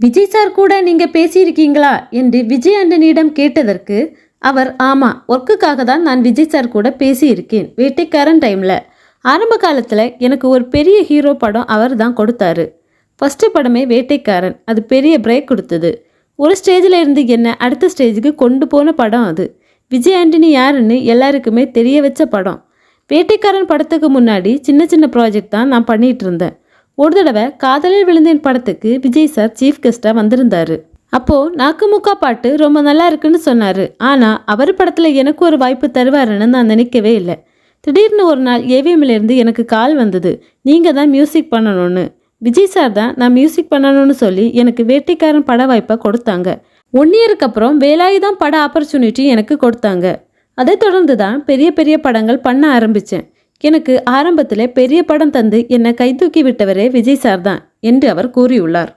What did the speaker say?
Vijay sir கூட நீங்க பேசியிருக்கீங்களா என்று விஜய் ஆண்டனியிடம் கேட்டதற்கு அவர் ஆமா, ஒர்க்குக்காக தான் நான் விஜய் சார் கூட பேசியிருக்கேன் வேட்டைக்காரன் டைம்ல. ஆரம்ப காலத்துல எனக்கு ஒரு பெரிய ஹீரோ படம் அவர் தான் கொடுத்தாரு. ஃபர்ஸ்ட் படமே வேட்டைக்காரன். அது பெரிய பிரேக் கொடுத்தது. ஒரு ஸ்டேஜில் இருந்து என்ன அடுத்த ஸ்டேஜுக்கு கொண்டு போன படம் அது. விஜய் ஆண்டனி யாருன்னு எல்லாருக்குமே தெரிய வச்ச படம். வேட்டைக்காரன் படத்துக்கு முன்னாடி சின்ன சின்ன ப்ராஜெக்ட் தான் நான் பண்ணிட்டு இருந்தேன். ஒரு தடவை காதலில் விழுந்தேன் படத்துக்கு விஜய் சார் சீஃப் கெஸ்டா வந்திருந்தாரு. அப்போ நாக்குமுக்கா பாட்டு ரொம்ப நல்லா இருக்குன்னு சொன்னாரு. ஆனா அவர் படத்துல எனக்கு ஒரு வாய்ப்பு தருவாருன்னு நான் நினைக்கவே இல்லை. திடீர்னு ஒரு நாள் ஏவிஎம்ல இருந்து எனக்கு கால் வந்தது. நீங்க தான் மியூசிக் பண்ணணும்னு. விஜய் சார் தான் நான் மியூசிக் பண்ணணும்னு சொல்லி எனக்கு வேட்டைக்காரன் பட வாய்ப்பை கொடுத்தாங்க. 1 இயருக்கு அப்புறம் வேலாயுதம் பட ஆப்பர்ச்சுனிட்டி எனக்கு கொடுத்தாங்க. அதை தொடர்ந்து தான் பெரிய பெரிய படங்கள் பண்ண ஆரம்பிச்சேன். எனக்கு ஆரம்பத்தில் பெரிய படம் தந்து என்னை கைதூக்கி விட்டவரே விஜய் சார் தான் என்று அவர் கூறியுள்ளார்.